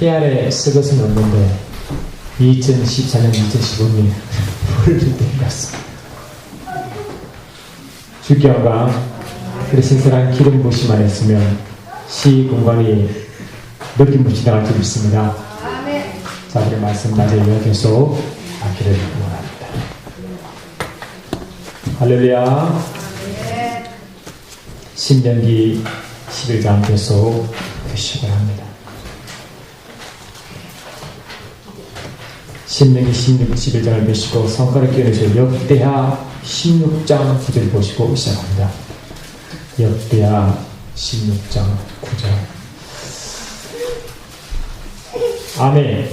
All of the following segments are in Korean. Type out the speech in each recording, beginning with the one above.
해 아래 쓸 것은 없는데 2014년, 2015년 불을 된 것 같습니다. 주께 영광. 우리 신선한 기름 부으심만 했으면 시 공간이 느낌 지나갈 줄 믿습니다. 자, 우리 말씀 낮에 계속 받기를 원합니다. 할렐루야. 신명기 11장 계속 시작을 합니다. 신명기 11장을 보시고 손가락 끼워내시고 역대하 16장 9절 보시고 시작합니다. 역대하 16장 9절. 아멘.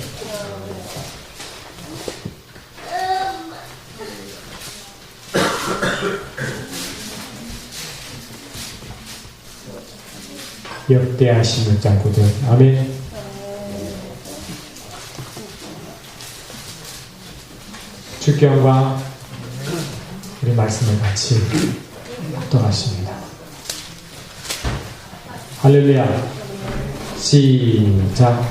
역대하 16장 9절. 아멘. 주께 영광. 우리 말씀을 같이 합독하십니다. 할렐루야. 시작.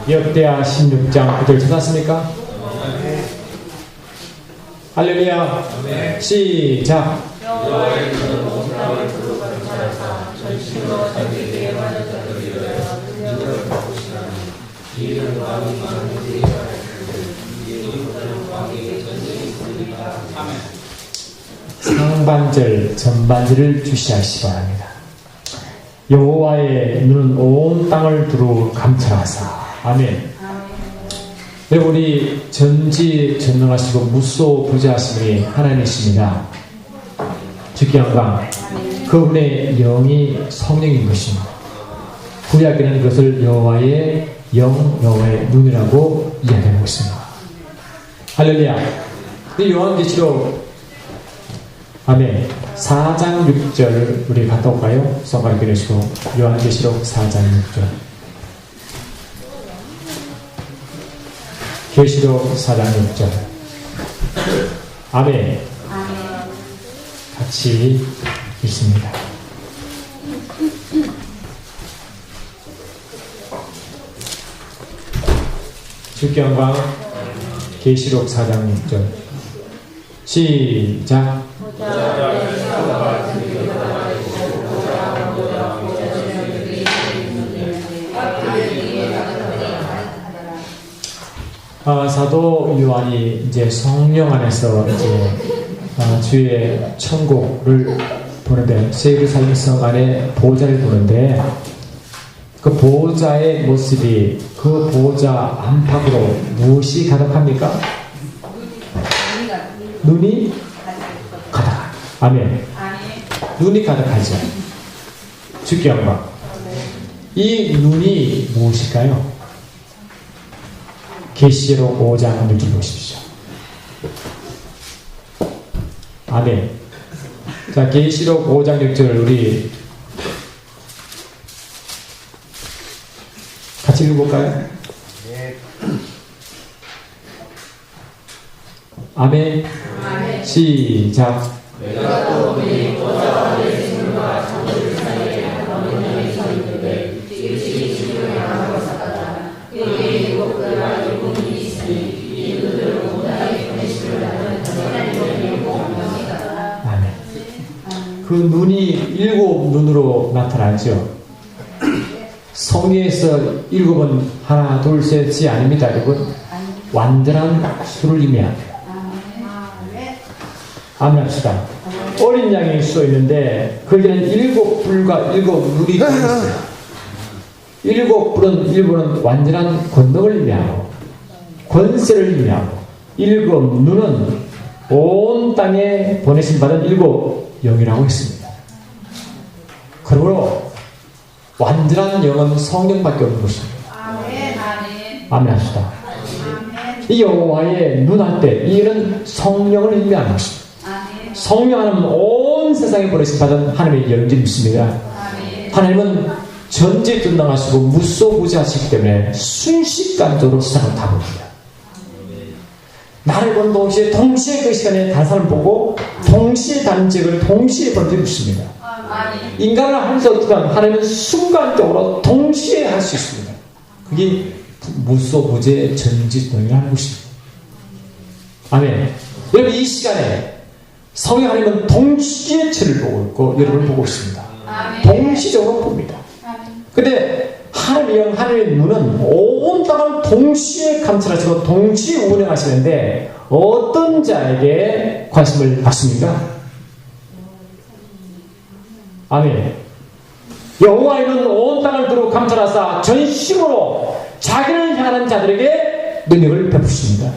역대하 16장 9절 찾았습니까? 할렐루야. 시작. 상반절, 전반절을 주시하시기 바랍니다. 여호와의 눈은 온 땅을 두루 감찰하사. 아멘. 여러분, 우리 전지전능하시고 무소부지하심이 하나님이십니다. 주께 영광. 그분의 영이 성령인 것입니다. 구약에는 그것을 여호와의 영, 여호와의 눈이라고 이야기하고 있습니다. 할렐루야. 이 요한계시록 아멘. 4장 6절 우리 갔다 올까요? 손가락 들으시고 요한계시록 4장 6절. 계시록 4장 6절. 아멘. 같이 읽습니다. 주께 영광. 계시록 4장 6절. 시작. 사도 요한이 이제 성령 안에서 이제 주의 천국을 보는데, 예루살렘 성 안에 보좌를 보는데, 그 보좌의 모습이 그 보좌 안팎으로 무엇이 가득합니까? 눈이 가득합니다. 아멘. 눈이 가득하죠. 주께 영광. 이 눈이 무엇일까요? 계시록 5장 6절 보십시오. 아멘. 자, 계시록 5장 6절 우리 같이 읽어볼까요? 아멘. 시작. 그 눈이 7눈으로 나타나죠. 성경에서 7은 하나, 둘, 셋이 아닙니다, 여러분. 완전한 수를 의미합니다. 아멘 합시다. 어린 양이 써 있는데 거기는 7불과 7눈이 있어요. 7불은 완전한 권능을 의미하고 권세를 의미하고 7눈은 온 땅에 보내심 받은 7영이라고 했습니다. 그러므로 완전한 영은 성령밖에 없는 것입니다. 아멘 합시다. 이 여호와의 눈할 때 이는 성령을 의미하는 것입니다. 성령 하나님은 온 세상에 보내심 받은 하나님의 영인지 믿습니다. 하나님은 전지전능하시고 무소부지하시기 때문에 순식간적으로 세상을 다 봅니다. 나를 본 동시에 그 시간에 다른 사람을 보고 동시에 다른 지역을 동시에 보는 줄 믿습니다. 인간을 하면서 어떻게 하면 하나님은 순간적으로 동시에 할 수 있습니다. 그게 무소부재 전지전능이라는 것입니다. 아멘. 여러분 이 시간에 성령 하나님은 동시에 저를 보고 있고 여러분을 보고 있습니다. 동시적으로 봅니다. 근데 하나님의 영, 하나님의 눈은 온 땅을 동시에 감찰하시고 동시에 운행하시는데 어떤 자에게 관심을 받습니까? 아멘. 여호와는 온 땅을 두루 감찰하사 전심으로 자기를 향하는 자들에게 능력을 베푸십니다.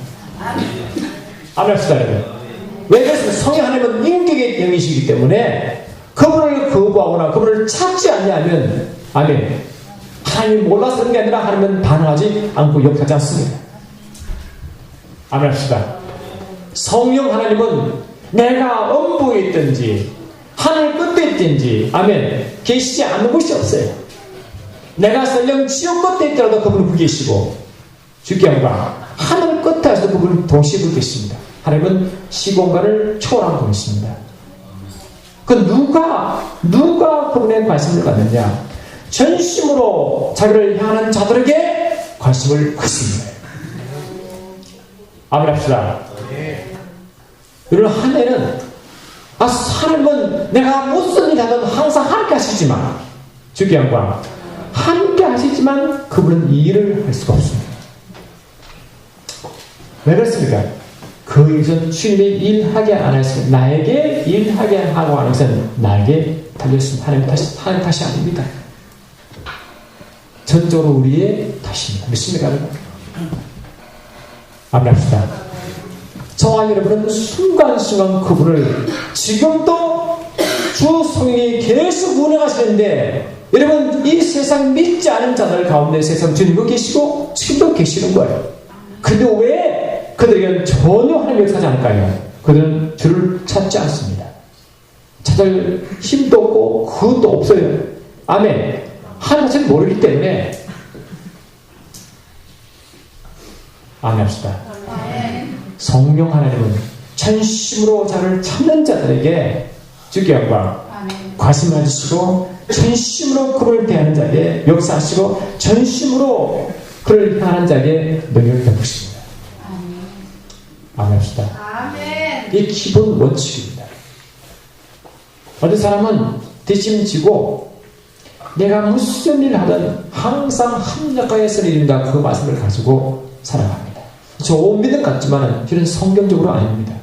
아멘. 왜 그렇습니까? 성령 하나님은 인격의 영이시기 때문에 그분을 거부하거나 그분을 찾지 않냐면 아멘. 하나님 몰라서 그런 게 아니라 하나님은 반응하지 않고 역하지 않습니다. 아멘 합시다. 성령 하나님은 내가 음부에 있든지 하늘 끝에 있든지 아멘 계시지 않는 곳이 없어요. 내가 설령 지옥 끝에 있더라도 그분은 거기 계시고 주께 영광 하늘 끝에서 그분은 동시에 거기 계십니다. 하나님은 시공간을 초월한 분이십니다. 그 누가 그분의 관심을 갖느냐? 전심으로 자기를 향하는 자들에게 관심을 갖습니다. 아멘 합시다. 여러분 한 해는 하나님은 내가 무슨 일 하든 항상 함께 하시지만 주께 영광 함께 하시지만 그분은 이 일을 할 수가 없습니다. 왜 그렇습니까? 그 일은 주님이 일하게 안 했습니다. 나에게 일하게 하고 하는 것은 나에게 달렸습니다. 하나님 탓이 아닙니다. 전적으로 우리의 탓입니다. 믿습니까? 아멘 합시다. 저와 여러분은 순간순간 그분을 지금도 주 성령이 계속 운행하시는데 여러분 이 세상 믿지 않은 자들 가운데 세상 주님도 계시고 지금도 계시는 거예요. 근데 왜 그들에게는 전혀 하나님을 찾지 않을까요? 그들은 주를 찾지 않습니다. 찾을 힘도 없고 그것도 없어요. 아멘. 하나님 자체를 모르기 때문에 아멘 합시다. 성령 하나님은 전심으로 자를 찾는 자들에게 주께 영광 관심을 가지시고 전심으로 그를 대하는 자에게 역사하시고 전심으로 그를 향하는 자에게 능력을 베푸십니다. 아멘 합시다. 이게 기본 원칙입니다. 어떤 사람은 뒷짐지고 내가 무슨 일을 하든 항상 합력하여서 이룬다 그 말씀을 가지고 살아갑니다. 좋은 믿음 같지만 실은 성경적으로 아닙니다.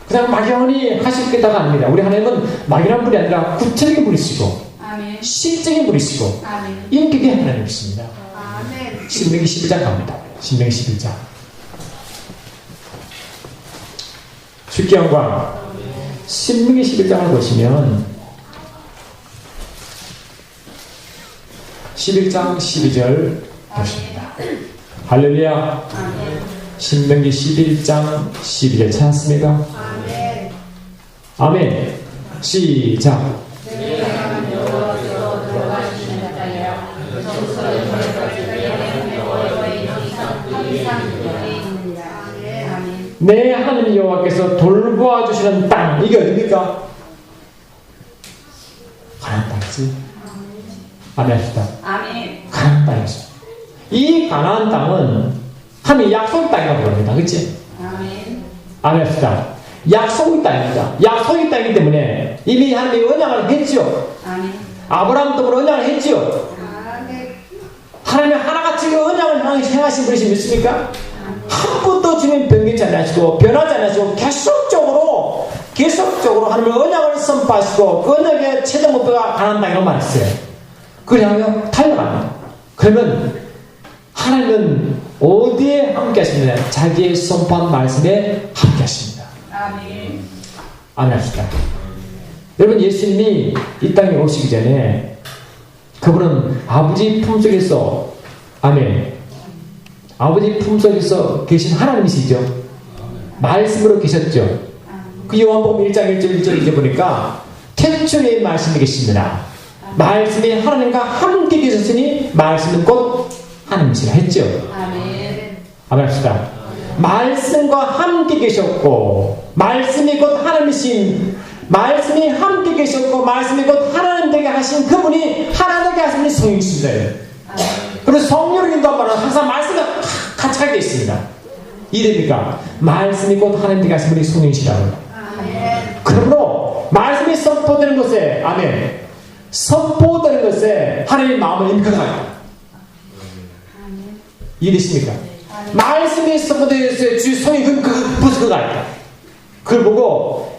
그냥 막연히 하실 게다가 아닙니다. 우리 하나님은 막연한 분이 아니라 구체적인 분이시고 아멘. 실적인 분이시고 아멘. 인격의 하나님이십니다. 아멘. 신명기 11장 갑니다. 신명기 11장 주께 영광 신명기 11장을 보시면 11장 12절 보십니다. 할렐루야. 신명기 11장 12절 찾았습니까? 아멘. 시작. 내 하나님 여호와께서 돌보아 주시는 땅 이게 어디입니까? 가나안 땅이지. 아멘 합시다. 아멘. 가나안 땅이죠. 이 가나안 땅은 하나님의 약속 땅이라고 부릅니다. 그렇지? 아멘. 아멘 합시다. 약속의 땅입니다. 약속의 땅이기 때문에 이미 하나님이 언약을 했지요. 아멘. 아브라함도 언약을 했지요. 아멘. 하나님이 하나같이 언약을 행하신 분이시 믿습니까? 한 번도 주님 변경치 않으시고 변하지 않으시고 계속적으로 하나님의 언약을 선포하시고 그 언약의 최종 목표가 가나안 땅이라고 말했어요. 그냥 달려갑니다. 그러면 하나님은 어디에 함께 하시느냐? 자기의 선포한 말씀에 함께 하십니다. 아멘. 아멘 합시다. 여러분 예수님이 이 땅에 오시기 전에 그분은 아버지 품속에서 아멘 아버지 품속에서 계신 하나님이시죠. 말씀으로 계셨죠. 그 요한복음 1장 1절 2절 보니까 태초에 말씀이 계시느라 말씀이 하나님과 함께 계셨으니 말씀은 곧 하나님이시라 했죠. 아멘. 아멘 합시다. 말씀과 함께 계셨고 말씀이 곧 하나님이신 말씀이 함께 계셨고 말씀이 곧 하나님 되게 하신 그분이 하나님 되게 하신 분이 성령이십니다. 그리고 성령을 인도한 바는 항상 말씀이 같이 가게 있습니다. 이래니까 말씀이 곧 하나님 되게 하신 분이 성령이시라고요. 그러므로 말씀이 선포되는 것에 아멘 선포되는 것에 하나님의 마음을 임금하다. 이해되십니까? 말씀이 선포되는 것에 주 성령이 무슨 그가 있다. 그걸 보고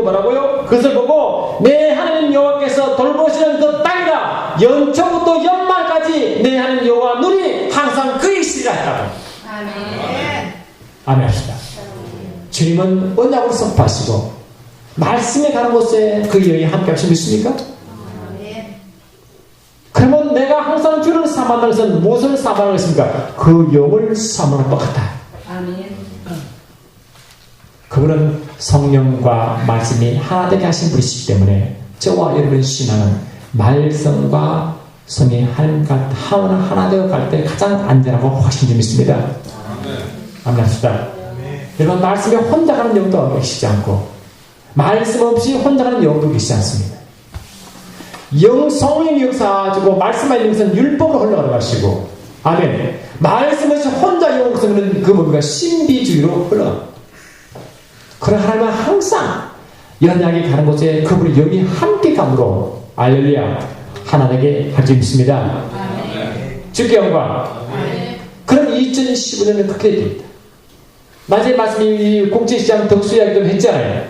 뭐라고요? 그것을 보고 내 하나님 여호와께서 돌보시는 그 땅이라 연초부터 연말까지 내 하나님 여호와 눈이 항상 그의 있으리라 했다고. 아멘 합시다. 주님은 언약을 선포하시고 말씀에 가는 곳에 그 영이 함께 하시면 믿습니까? 그러면 내가 항상 주를 사모하는 것은 무엇을 사모하는 것입니까? 그 영을 사모하는 것 같다. 그분은 성령과 말씀이 하나 되게 하신 분이시기 때문에 저와 여러분의 신앙은 말씀과 성이 하나 되어 갈 때 가장 안전하고 확신이 믿습니다. 아멘 합시다. 여러분 말씀이 혼자 가는 영도 계시지 않고 말씀 없이 혼자 가는 영도 계시지 않습니다. 성령이 역사하시고 말씀하는 영은 율법으로 흘러가는 것이고 아멘 말씀 없이 혼자 영성은 그 뭔가 신비주의로 흘러갑니다. 그런 하나님은 항상 연약이 가는 곳에 그분의 영이 함께 감으로 알렐루야 하나님에게 할 줄 믿습니다. 주께 영광. 그럼 2015년은 그렇게 됩니다. 마지막 말씀이 공채시장 덕수 이야기 좀 했잖아요.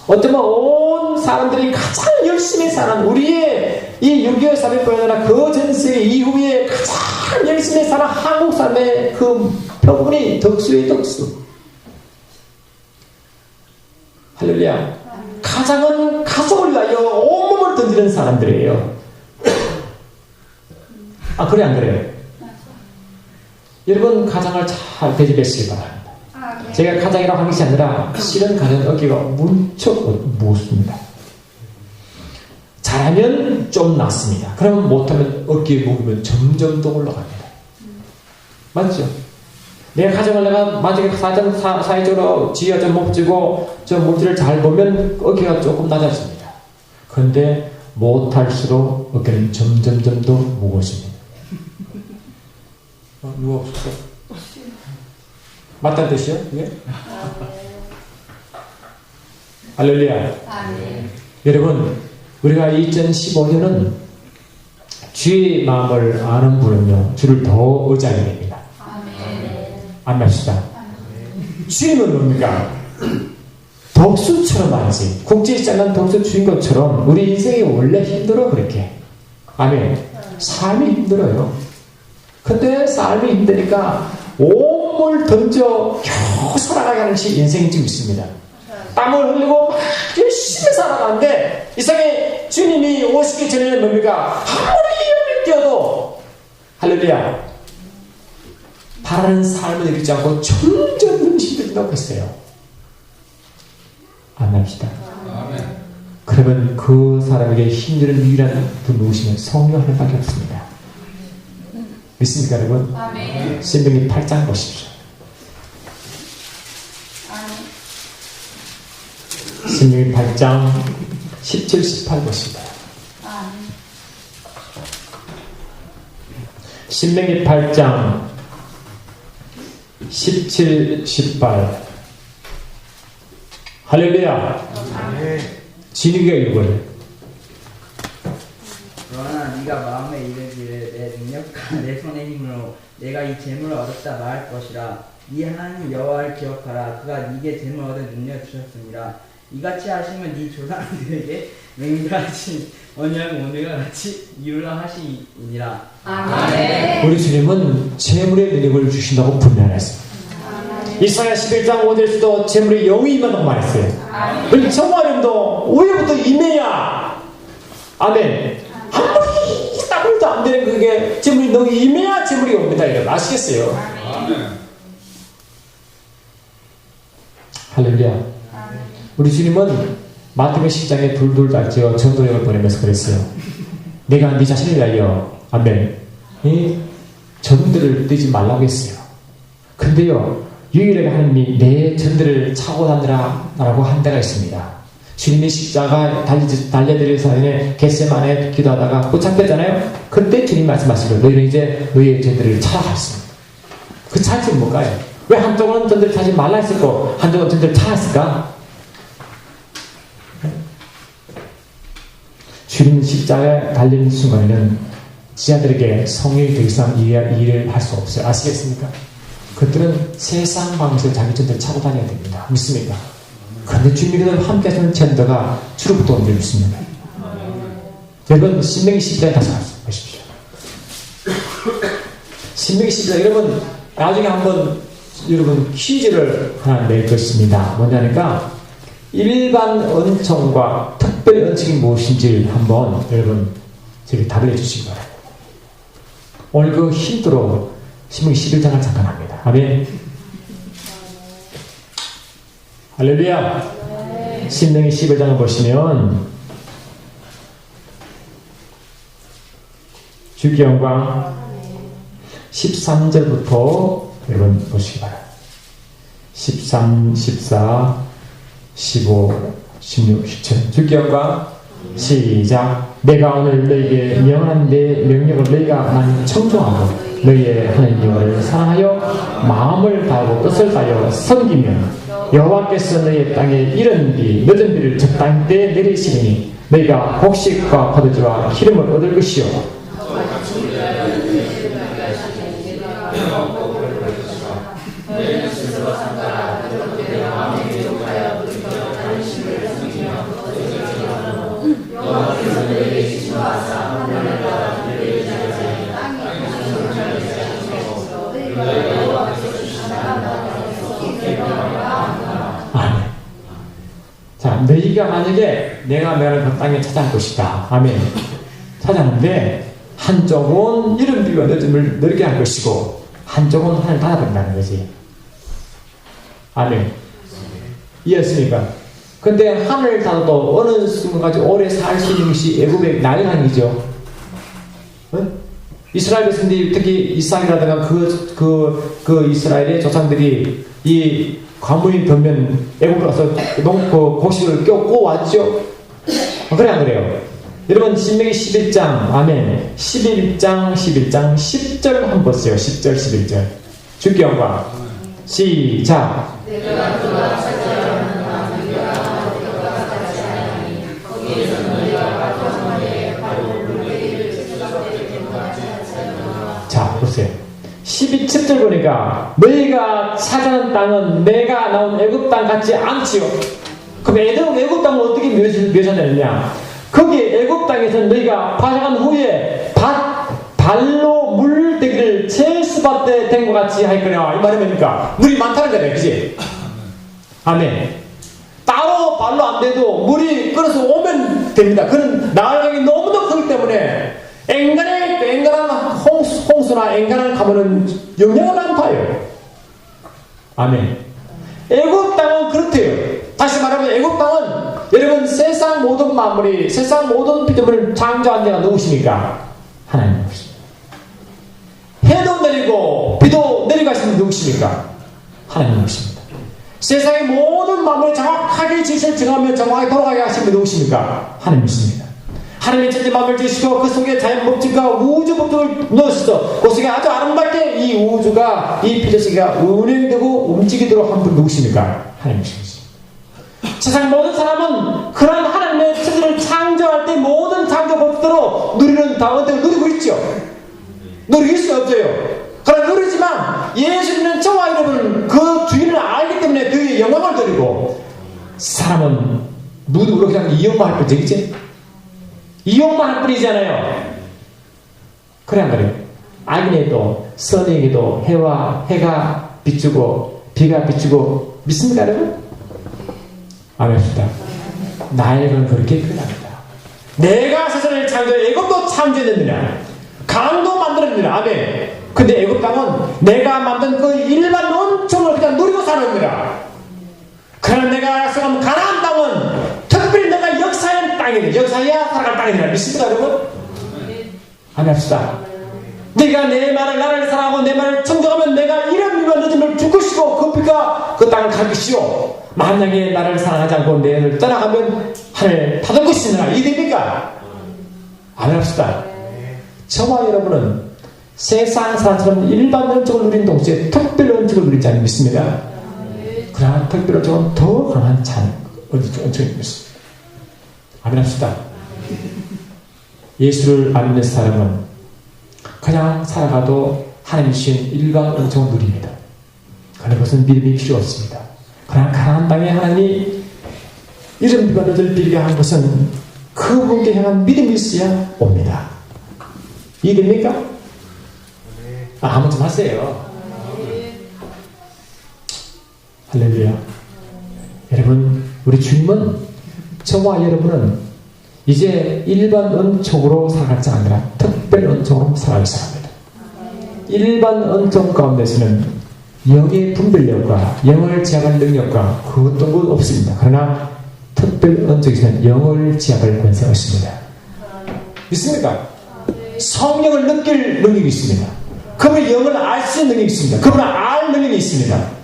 어쩌면 온 사람들이 가장 열심히 사는 우리의 이 6.25 사회뿐 아니라 그 전 세계 이후에 가장 열심히 사는 한국 사람의 그 표본이 덕수의 덕수. 할렐루야. 가장은 가족을 위하여 온몸을 던지는 사람들이에요. 아, 그래, 안 그래요? 여러분, 가장을 잘 대접했으기 바랍니다. 제가 가장이라고 하는 것이 아니라, 실은 가장 어깨가 무척 무겁습니다. 잘하면 좀 낫습니다. 그러면 못하면 어깨에 묵으면 점점 더 올라갑니다. 맞죠? 내가 가정을 내가 만약에 사회적으로 지혜가 좀 못지고 저 물질을 잘 보면 어깨가 조금 낮아집니다. 그런데 못할수록 어깨는 점점 더 무거워집니다. 누가 없었어? 맞다는 뜻이요? 예? 할렐루야. 여러분, 우리가 2015년은 주의 마음을 아는 분은요, 주를 더 의지하게 됩니다. 아멘 합시다. 주님은 뭡니까? 덕수처럼 말이지. 국제시장은 덕수 주인 것처럼 우리 인생이 원래 힘들어 그렇게. 아멘. 삶이 힘들어요. 근데 삶이 힘드니까 온몸을 던져 겨우 살아가게 하는 것이 인생인 줄 믿습니다. 땀을 흘리고 막 열심히 살아가는데 이상하게 주님이 오시기 전에는 뭡니까? 아무리 뛰어도 할렐루야 바라는 삶을 이루지 않고 점점 힘들다고 했어요. 안 합시다. 그러면 그 사람에게 힘든 유일한 분 누구시면 성령 하나님밖에 없습니다. 믿습니까 여러분? 신명기 8장 보십시오. 신명기 8장 17, 18 보십니다. 신명기 8장 17, 18 할렐루야. 진이가 읽어요. 그러나 네가 마음에 이르기를 내 능력과 내 손의 힘으로 내가 이 재물을 얻었다 말할 것이라. 네 하나님 여호와를 기억하라. 그가 네게 재물 얻을 능력을 주셨습니다. 이같이 하시면 네 조상들에게 맹세하신 언약을 오늘과 같이 이루라 하시니라. 아멘. 우리 주님은 재물의 능력을 주신다고 분명했습니다. 이사야 11장 5절에서도 재물의 영이 임한다고 말했어요. 그리고 저와 여러분도 오해부터 임해야 아멘. 아무리 땀을도 안 되는 그게 재물이 너무 임해야 재물이 옵니다. 이거 아시겠어요? 아멘. 할렐루야. 우리 주님은 마태복음 10장에 둘둘 달지어 전도령을 보내면서 그랬어요. 내가 네 자신을 위하여 아멘 이 전들을 떼지 말라고 했어요. 근데요 유일하게 하나님이 내 전들을 차고 다니라 라고 한 데가 있습니다. 주님이 십자가 달려드릴 사이에 겟세마네 기도하다가 포착되잖아요. 그때 주님 말씀하시고 너희는 이제 너희의 전들을 차라 했습니다. 그 차이점은 뭘까요? 왜 한쪽은 전들을 차지 말라 했었고 한쪽은 전들을 차였을까? 주님 십자가에 달리는 순간에는 지하들에게 성령이 더 이상 일을 할 수 없어요. 아시겠습니까? 그들은 세상 방식으로 자기 전들을 차고 다녀야 됩니다. 믿습니까? 그런데 주님께서 함께 하시는 전도가 주로부터 온줄 믿습니다. 여러분 신명기 10장에 다시 보십시오. 신명기 10장 여러분 나중에 한번 여러분 퀴즈를 하나 낼 것입니다. 뭐냐니까 일반 은총과 특별히 은총이 무엇인지 한번 여러분 저기 답을 해주시기 바랍니다. 오늘 그 힌트로 신명기 11장을 잠깐 합니다. 아멘. 할렐루야. 신명기 11장을 보시면 주께 영광 13절부터 여러분 보시기 바랍니다. 13, 14, 15, 16, 17 주께 영광 시작. 내가 오늘 너에게 명한 내 명령을 너희가 많이 청종하고 너희의 하나님 여호와를 사랑하여 마음을 다하고 뜻을 다하여 섬기면 여호와께서 너희의 땅에 이른 비 늦은 비를 적당히 때 내리시리니 너희가 곡식과 포도주와 기름을 얻을 것이요 아멘. 자, 너희가 만약에 내가 그 땅에 찾아갈 것이다. 아멘. 찾아는데 한쪽은 이른 비와 늦음을 넓게 할 것이고 한쪽은 하늘 닫아버린다는 거지. 아멘. 이해했습니까? 근데 하늘을 닫아도 어느 순간까지 오래 살 수 있는 것이 애굽의 나일강이죠. 이스라엘 백성들이 특히 이삭이라든가 그 이스라엘의 조상들이 이 가뭄이 들면 애굽으로 가서 곡식을 껴고 왔죠. 그래 안 그래요? 여러분 신명기 11장 아멘 11장 10절 한번 보세요. 10절 11절 주께 영광 시작. 자 보세요. 12절 보니까 너희가 찾아낸 땅은 내가 나온 애굽 땅 같지 않지요. 그럼 애굽 땅은 어떻게 묘사되느냐? 거기 애굽 땅에서 너희가 파송한 후에 발로 물대기를 채수밭에 된 것 같이 할 거냐 이 말이 뭡니까? 물이 많다는 거네, 그지? 아멘. 따로 발로 안 돼도 물이 끓어서 오면 됩니다. 그는 나일강이 너무도 크기 때문에 앵간한 홍수나 앵간한 가물은 영향을 안 봐요. 아멘. 애굽 땅은 그렇대요. 다시 말하면 애굽 땅은 여러분 세상 모든 만물이 세상 모든 피조물을 창조한 데가 누구십니까? 하나님이십니다. 해도 내리고 비도 내려가시는 누구십니까? 하나님이십니다. 세상의 모든 만물이 정확하게 질서를 정하며 정확하게 돌아가게 하시는 누구십니까? 하나님이십니다. 하나님의 천지 만물을 지으시고 그 속에 자연 법칙과 우주 법칙을 넣으셔서 그 속에 아주 아름답게 이 우주가 이 피조세계가 운행되고 움직이도록 한 분 누구십니까? 하나님이십니다. 세상 모든 사람은 그런 하나님의 천지를 창조할 때 모든 창조 법칙대로 누리는 다원대로 누리고 있죠. 누릴 수 없어요. 그러나 누리지만 예수님은 저와 여러분은 그 주인을 알기 때문에 그의 영광을 드리고 사람은 누구도 그냥 이용만 할 뿐이지, 그치? 이용만 할 뿐이잖아요. 그래 안 그래요? 악인에도 선에게도 해가 비추고 비가 비추고 믿습니까 여러분? 아멘입니다. 나에게는 그렇게 표현합니다. 내가 세상을 창조해 애굽도 창조했느냐 강도 만들었느냐 아멘. 근데 애굽 땅은 내가 만든 그 일반 온종을 그냥 누리고 사는 거라. 그러나 내가 약속한 가나안 땅은 특별히 내가 역사의 땅이네. 역사해야 살아갈 땅이니라. 믿습니까 여러분? 아멘 합시다. 네가 내 말을 나를 사랑하고 내 말을 청정하면 내가 이런 비와 끊어짐을 죽으시고 그피가 그 땅을 갈 것이요 만약에 나를 사랑하지 않고 내를 떠나가면 하늘 닫을 것이니라. 이됩니까? 안 합시다. 저와 여러분은 세상 사람처럼 일반 은총을 누린 동시에 특별 은총을 누리지 않는 믿습니다. 그러나 특별 은총은 더 강한 은총이 있습니다. 아멘 합시다. 예수를 안 믿는 사람은 그냥 살아가도 하나님 주신 일반 은총을 누립니다. 그러나 그것은 믿음이 필요 없습니다. 그러나 가나안 땅에 하나님이 이름과 너를 빌게 한 것은 그분께 향한 믿음이 있어야 옵니다. 이해됩니까? 아무 좀 하세요. 할렐루야. 여러분, 우리 주님은 저와 여러분은 이제 일반 은총으로 살아가지 아니라 특별 은총으로 살아가기 합니다. 일반 은총 가운데서는 영의 분별력과 영을 제압할 능력과 그 어떤 것 없습니다. 그러나 특별 은총에서는 영을 제압할 권세가 있습니다. 있습니까? 성령을 느낄 능력이 있습니다. 그분의 영을 알 수 있는 능력이 있습니다. 그분을 알 능력이 있습니다.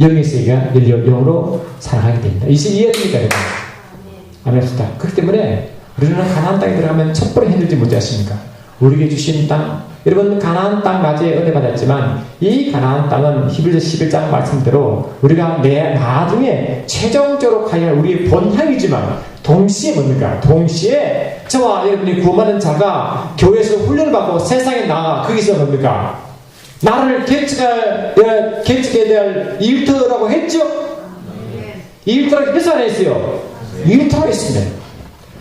영의 세계가 영으로 살아가게 됩니다. 이제 이해됩니까, 여러분? 아멘 합시다. 그렇기 때문에 우리는 가나안 땅에 들어가면 첫 번째 힘들지 뭔지 아십니까? 우리에게 주신 땅, 여러분 가나안 땅 맞이에 은혜 받았지만 이 가나안 땅은 히브리서 11장 말씀대로 우리가 나중에 최종적으로 가야 할 우리의 본향이지만 동시에 뭡니까? 동시에 저와 여러분이 구원받은 자가 교회에서 훈련을 받고 세상에 나가 거기서 뭡니까? 나를 개척해야 될 일터라고 했죠? 일터라고 몇 살 했어요? 일터라고 했습니다.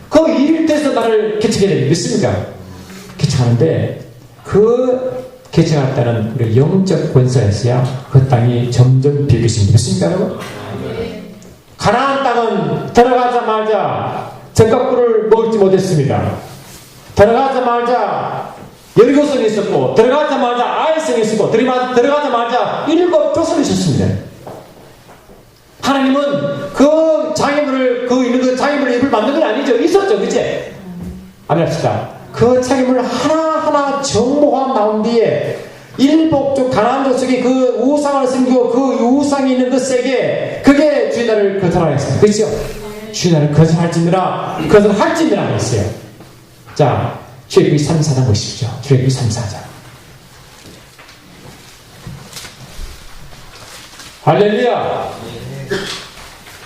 그 일터에서 나를 개척해야 됩니다. 믿습니까? 개척하는데 그 개척할 때는 우리 영적 권세가 있어야 그 땅이 점점 비어있습니다. 믿습니까, 여러분? 가나안 땅은 들어가자마자 젖가꿀을 먹지 못했습니다. 들어가자마자 여리고성이 있었고, 들어가자마자 아이성이 있었고, 들어가자마자 7 조선이 있었습니다. 하나님은 그 장애물을, 장애물을 입을 만든 건 아니죠. 있었죠, 그치? 아멘 합시다. 그 장애물을 하나하나 정복하고 나온 뒤에 일복족 가나안 족속이 그 우상을 섬기고 그 우상이 있는 그 세계, 그게 주의 나라를 거절하라 했습니다. 그렇죠? 주의 나라를 거절할지니라 했어요. 자, 출애굽기 3-4장 보십시오. 출애굽기 3-4장. 할렐루야.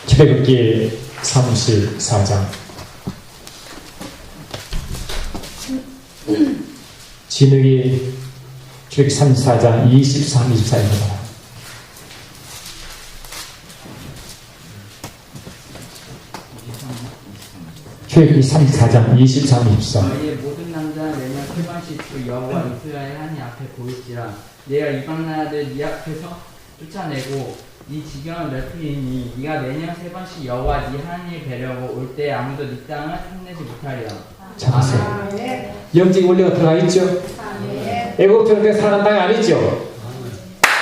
출애굽기 34장. 진흙이 출애굽기 34장 23, 24입니다. 출애굽기 34장 23, 24. 너희의 모든 남자 내년 세번씩 주 여호와 이스라엘 하나님 앞에 보일지라. 내가 이방 나라들 네 앞에서 쫓아내고 네 지경을 넓히니 네가 내년 3번씩 여호와 네 하나님을 뵈려고 올 때 아무도 네 땅을 탐내지 못하리라. 잡았어요. 영적인 원리가 들어가 있죠. 애국처럼 살아난 땅이 아니죠.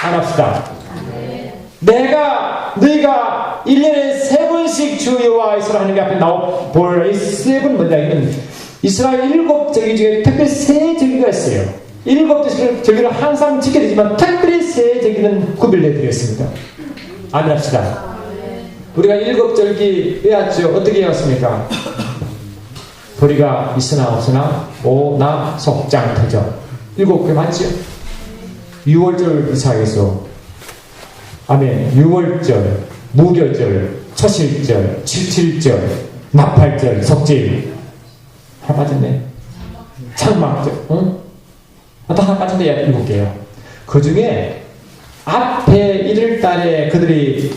안 합시다. 너희가 1년에 3번씩 주 여호와 이스라엘 하나님 앞에 볼 이 3번 뭐냐, 이건 이스라엘 7절기 중에 특별히 3절기가 있어요. 7절기를 항상 지켜야 되지만 특별히 3절기는 구별해 드렸습니다. 아멘 합시다. 우리가 7절기 외웠죠. 어떻게 외웠습니까? 보리가 있으나 없으나 오나 속장 터져 7개 맞죠? 6월절 이사에서 아멘. 6월절, 무교절, 초실절, 칠칠절, 나팔절, 속질. 하나 빠졌네. 창막절, 응? 또 하나 빠졌네. 7개요. 그 중에 앞에 1월달에 그들이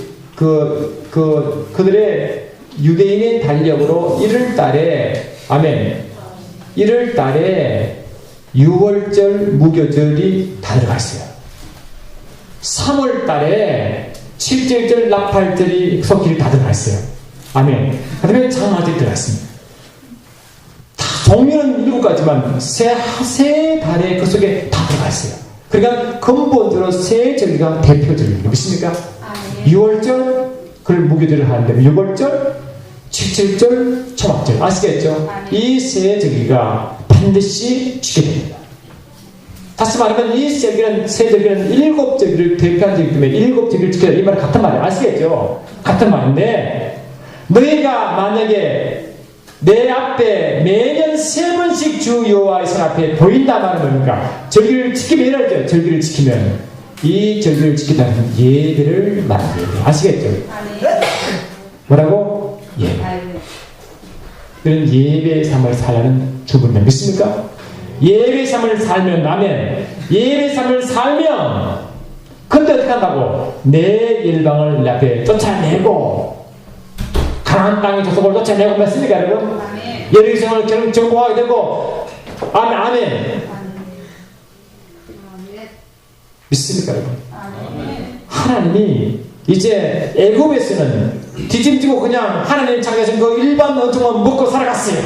그들의 유대인의 달력으로 1월달에 아멘. 1월달에 6월절, 무교절이 다 들어가 있어요. 3월달에 7절절, 나팔절이 속길이 다 들어가 있어요. 아멘. 그 다음에 장마절이 들어가 있습니다. 다 종류는 7가지만 세 달에 그 속에 다 들어가 있어요. 그러니까 근본적으로 세 절기가 대표절입니다. 믿습니까? 6월절, 그걸 무교절을 하는데 6월절, 7절절, 초막절. 아시겠죠? 이 세 절기가 반드시 지켜야 됩니다. 다시 말하면 이 절기는 세 절기는 7절기를 대표한 절기이기 때문에 7절기를 지켜야 이 말은 같은 말이에요. 아시겠죠? 같은 말인데 너희가 만약에 내 앞에 매년 3번씩 주 여호와의 선 앞에 보인다 말은 뭡니까? 절기를 지키면 이러죠. 절기를 지키면 이 절기를 지킨다는 예배를 말하는 거예요. 아시겠죠? 뭐라고? 예배. 그런 예배의 삶을 살라는 주문을 믿습니까? 예배의 삶을 살면 아멘. 예배의 삶을 살면 근데 어떻게 한다고? 내 열방을 내 앞에 쫓아내고 가나안 땅의 족속을 쫓아내고 맞습니까 여러분? 예루살렘을 결국 정복하게 되고 아멘 아멘. 믿습니까 여러분? 하나님이 이제 애굽에서는 뒤짐지고 그냥 하나님 창조하신 그 일반 어종만 먹고 살아갔어요.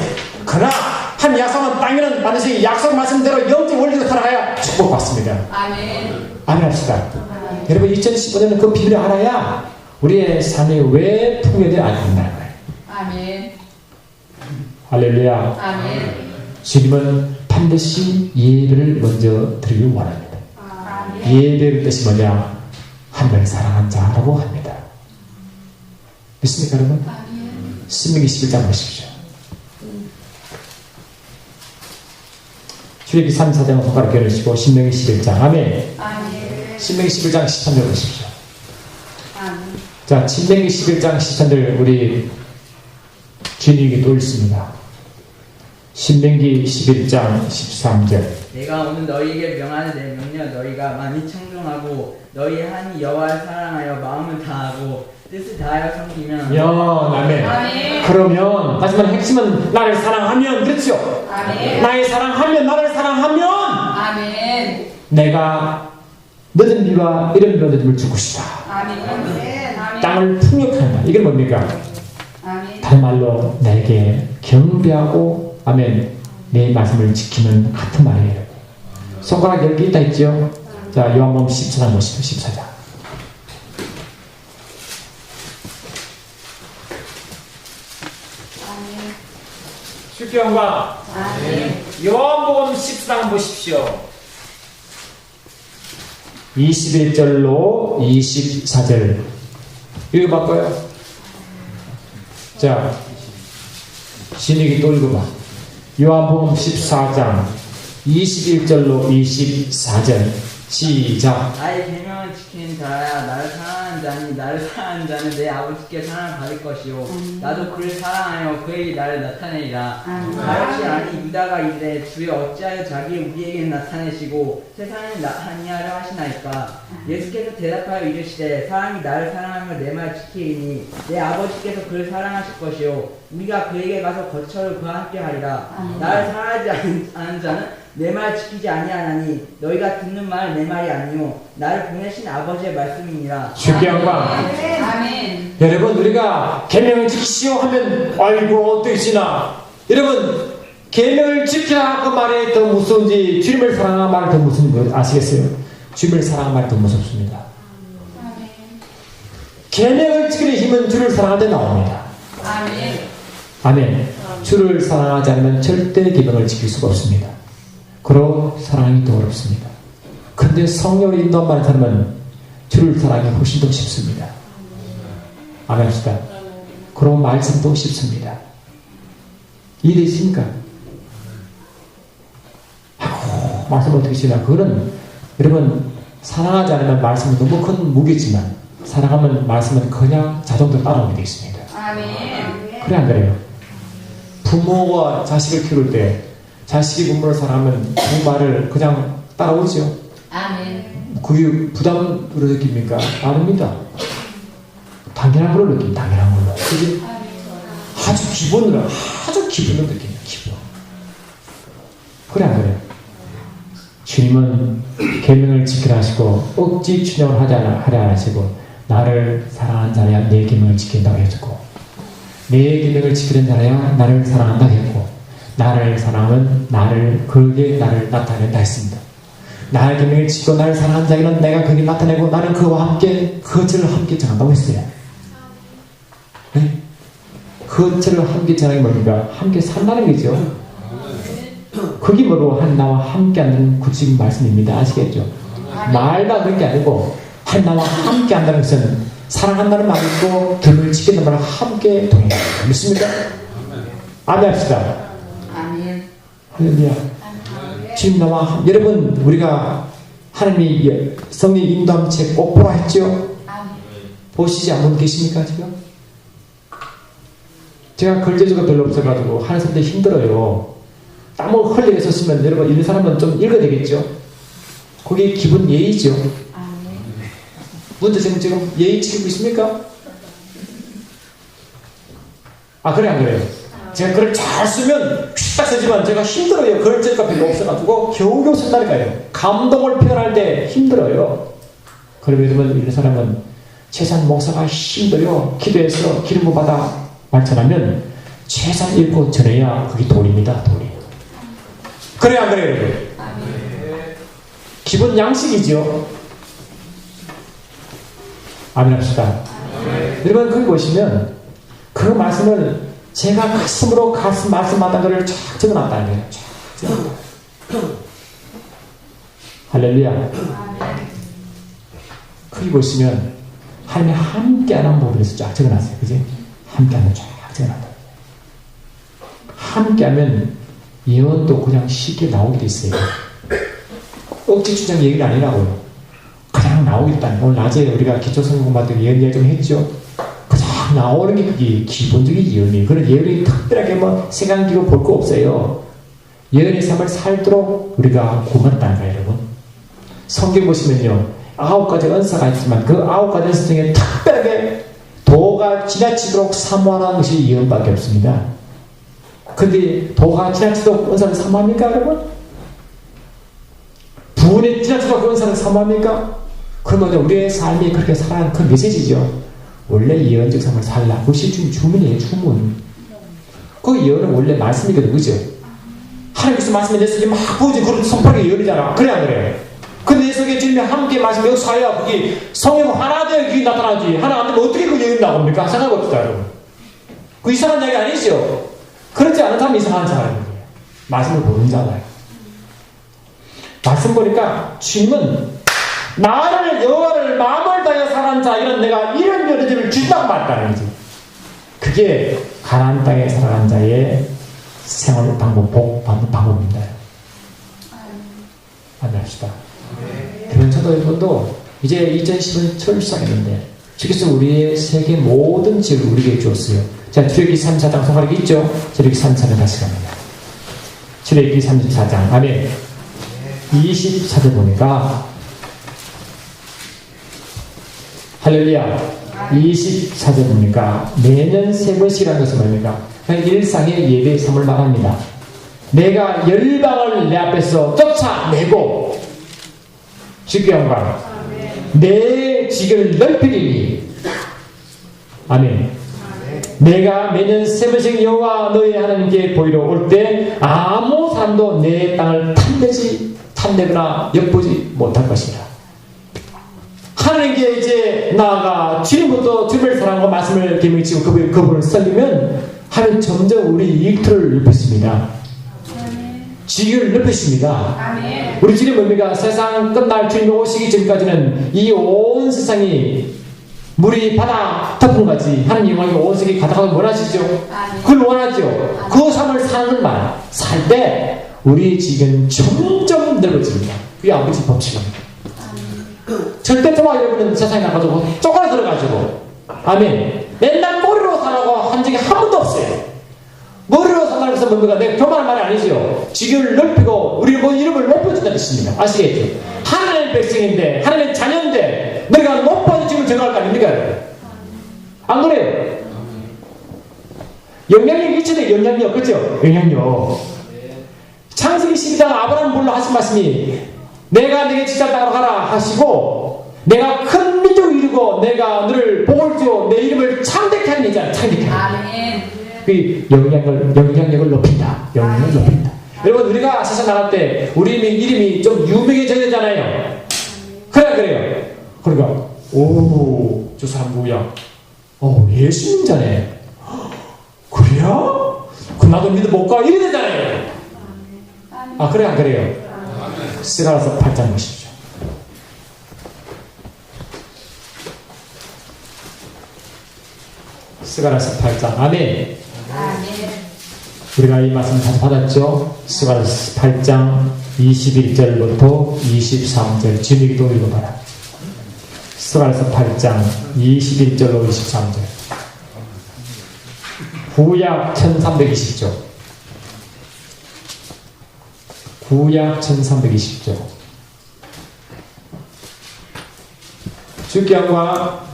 그러나 한 약속한 땅에는 반드시 약속 말씀대로 영적 원리로 살아가야 축복받습니다. 아멘. 아멘 합시다. 여러분 2015년은 그 비밀을 알아야 우리의 삶이 왜 풍요되지 않는다는 거예요. 아멘. 할렐루야. 아멘. 주님은 반드시 예배를 먼저 드리길 원합니다. 아멘. 예배의 뜻이 뭐냐? 하늘을 사랑한 자라고 합니다. 믿습니까 여러분? 아멘. 신명기 11장 보십시오. 출애굽기 3, 4장은 손가락 겨누시고 신명기 11장 아멘. 아멘. 신명기 11장 13절 보십시오. 아멘. 자, 신명기 11장 13절 우리 주님이 또 읽습니다. 신명기 11장 13절 내가 오늘 너희에게 명하는 내 명령 너희가 많이 청종하고 너희 하나님 여호와를 사랑하여 마음을 다하고 뜻을 다하여 섬기면 아멘. 그러면 하지만 핵심은 나를 사랑하면 그렇죠? 아멘. 나를 사랑하면 나를 사랑하면 아멘. 내가 늦은 비와 이른 비와 늦음을 줄 것이다. 아멘. 땅을 풍요케 한다. 이게 뭡니까? 아멘. 다른 말로 내게 경배하고 아멘 내 말씀을 지키는 같은 말이에요. 손가락 10개 있다 했죠? 자, 요한복음 14장 보시죠. 14장. 쉽게 영광. 요한복음 14장 보십시오. 21절로 24절. 읽어볼까요? 자, 신익이 또 읽어봐. 요한복음 14장 21절로 24절 시작. 나의 계명을 지키는 자야 나를 사랑하는 자니 나를 사랑하는 자는 내 아버지께 사랑을 받을 것이요 나도 그를 사랑하여 그에게 나를 나타내리라. 다윗이 아니 유다가 이르되 주여 어찌하여 자기를 우리에게 나타내시고 세상을 아니하려 하시나이까. 예수께서 대답하여 이르시되 사람이 나를 사랑하며 내 말 지키리니 내 아버지께서 그를 사랑하실 것이요 우리가 그에게 가서 거처를 그와 함께 하리라. 나를 사랑하지 않은 자는 내 말 지키지 아니하나니 너희가 듣는 말 내 말이 아니요 나를 보내신 아버지의 말씀이니라. 주께 영광. 아멘. 여러분 우리가 계명을 지키시오 하면 아이고 어떠시나. 여러분 계명을 지키라 그 말이 더 무서운지 주님을 사랑하는 말이 더 무서운 거 아시겠어요? 주님을 사랑하는 말이 더 무섭습니다. 계명을 지키는 힘은 주를 사랑할 때 나옵니다. 아멘. 아멘. 주를 사랑하지 않으면 절대 계명을 지킬 수가 없습니다. 그러 사랑이 더 어렵습니다. 근데 성령을 인도하는 사람은 주를 사랑이 훨씬 더 쉽습니다. 아멘 합시다. 그럼 말씀도 쉽습니다. 이해되십니까? 아이고, 말씀 어떻게 쉬나? 그거는 여러분 사랑하지 않으면 말씀은 너무 큰 무게지만 사랑하면 말씀은 그냥 자동으로 따라오게 되어 있습니다. 아멘. 그래 안 그래요? 부모가 자식을 키울 때 자식이 부모를 사랑하면 그 말을 그냥 따라오죠. 아멘. 그게 부담으로 느낍니까? 아닙니다. 당연한 걸로 느낍니다. 당연한 걸로. 그게 아주 기본으로 느낍니다. 기본. 그래 안 그래요? 주님은 계명을 지키라 하시고 억지 춘영을 하려 하시고 나를 사랑한 자야 내 계명을 지킨다고 해주고 내 계명을 지키는 자야 나를 사랑한다고 했고 나를 사랑하면 그에게 나를 나타낸다 했습니다. 나의 계명을 지키고 나를 사랑한 자에게는 내가 그에게 나타내고 나는 그와 함께 거처를 함께 정한다고 했어요. 네? 거처를 함께 정하는 게 뭡니까? 함께 산다는 거죠. 그게 뭐로 나와 함께한다는 구체적인 말씀입니다. 아시겠죠? 말만 그런 게 아니고 나와 함께한다는 것은 사랑한다는 말이 있고 교를 지킨다는 말을 함께 동행한다. 믿습니까? 아멘 합시다. 아멘. 할렐루야. 지금 나와 여러분 우리가 하나님이 성령 인도함 책 꼭 보라 했죠? 보시지 않은 분 계십니까 지금? 제가 글재주가 별로 없어가지고 하는 사람들 힘들어요. 땀을 흘리게 썼으면 여러분 이런 사람은 좀 읽어야 되겠죠? 그게 기본 예의죠. 문제 지금 예의 지키고 있습니까? 아 그래 안 그래요? 제가 글을 잘 쓰면 딱 쓰지만 제가 힘들어요. 글재주가 별로 없어가지고 겨우겨우 쓴다니까요. 감동을 표현할 때 힘들어요. 그러면 여러분 이런 사람은 최소한 목사가 힘들어요. 기도해서 기름 받아 말처하면 최소한 읽고 전해야 그게 도리입니다. 도리. 그래 안 그래요? 여러분? 기본 양식이죠. 아멘 합시다. 여러분 거기 보시면 그 말씀을 제가 가슴으로 말씀하던 것을 쫙 적어놨다는 거예요. 쫙 적어놨다. 할렐루야. 거기 보시면 하나님이 함께하는 부분에서 쫙 적어놨어요. 그지? 함께하면 쫙 적어놨다. 함께하면 예언도 그냥 쉽게 나오게 돼 있어요. 억지 주장 얘기가 아니라고요. 그냥 나오겠다는. 오늘 낮에 우리가 기초성경 공부할 때 예언 얘기 좀 했죠. 그냥 나오는 게 그게 기본적인 예언이에요. 그런 예언이 특별하게 뭐 생각 끼고 볼 거 없어요. 예언의 삶을 살도록 우리가 구원했다는 거예요, 여러분. 성경 보시면요. 9가지 은사가 있지만 그 9가지 은사 중에 특별하게 도가 지나치도록 사모하는 것이 예언밖에 없습니다. 근데 도가 지나치도록 은사를 사모합니까, 여러분? 부은이 지나치도록 그 은사를 사모합니까? 그러면 우리의 삶이 그렇게 살아가는 그 메시지죠. 원래 예언적 삶을 살라. 그것이 주문이에요, 주문. 그 예언은 원래 말씀이거든, 그죠? 하나님께서 말씀이 내 속에 막 부어진 그런 선포의 예언이잖아. 그래, 안 그래? 근데 내 속에 주님이 함께 말씀이 역사해야 그게 성령 하나 되어 그게 나타나지. 하나 안 되면 어떻게 그 예언이 나옵니까? 생각 없다, 여러분. 그 이상한 얘기 아니죠? 그렇지 않은 사람이 이상한 사람이에요. 말씀을 모르는 자잖아요. 말씀 보니까 주님은 나를 여호와를 마음을 다하여 사랑하는 자 이런 내가 이런 여러분을 주신다고 말했다는 거지. 그게 가나안 땅에 살아가는 자의 생활 방법, 복 받는 방법입니다. 안녕합시다. 그러면 저도 여러분도 이제 2010년 철수하겠는데 주께서 우리의 세계 모든 지역을 우리에게 주었어요. 자, 출애굽기 34장 소가리기 있죠? 출애굽기 34장 다시 갑니다. 출애굽기 34장 아멘. 24절 보니까 할렐루야. 24절 보니까 매년 3번씩이라는 것은 뭡니까? 일상의 예배 삶을 말합니다. 내가 열방을 내 앞에서 쫓아내고 주께 영광 내 지경을 넓히리니 아멘. 내가 매년 3번씩 여호와 너희 하나님께 보이러 올 때 아무 사람도 내 땅을 탐내거나 엿보지 못할 것이라. 하나님께 이제 나아가 주님부터 주님을 사랑하고 말씀을 계명치고 그분을 섬기면 하나님 점점 우리 일터를 넓혔습니다. 지경을 넓히십니다. 우리 주님 뭡니까? 세상 끝날 주님이 오시기 전까지는 이 온 세상이 물이 바다 덮음같이 하나님 영광이 온 세상에 가득하고 원하시죠? 그걸 원하죠? 그 삶을 사는 말 살 때 우리의 지경은 점점 넓어집니다. 그게 아버지 법칙입니다. 절대 좋아 여러분은 세상에 나가지고 쪼그라 들어가지고 아멘. 맨날 머리로 살라고 한 적이 한 번도 없어요. 머리로 산다는 것은 뭡니까? 내가 교만한 말이 아니죠. 지경을 넓히고 우리 뭐 이름을 높여준다는 뜻입니다. 아시겠죠? 하나님의 백성인데 하나님의 자녀인데 내가 높아서 지금 정할 거 아닙니까? 안 그래요? 영향력 있잖아요. 영향력 그죠? 영향력. 창세기 12장 아브라함 불러 하신 말씀이 내가 네게 지자 땅으로 가라 하시고 내가 큰 민족을 이루고 내가 너를 복을 주어 내 이름을 창대케 하는 얘기잖아요. 창대케 하는 그 영향력을 높인다. 영향력을 높인다. 여러분 우리가 세상 나갈 때 우리 이름이 좀 유명해져야 되잖아요. 그래요. 그러니까 오, 저 사람 누구야? 예수님자네. 그래요? 그 나도 믿어볼까? 이래 되잖아요. 아, 그래, 안 그래요? 스가랴서 8장 보십시오. 스가랴서 8장. 아멘. 우리가 이 말씀 다시 받았죠? 스가랴서 8장 21절부터 23절. 진리기도 읽어봐라. 스가랴서 8장 21절로 23절. 구약 1320조. 구약 1320조. 주기왕과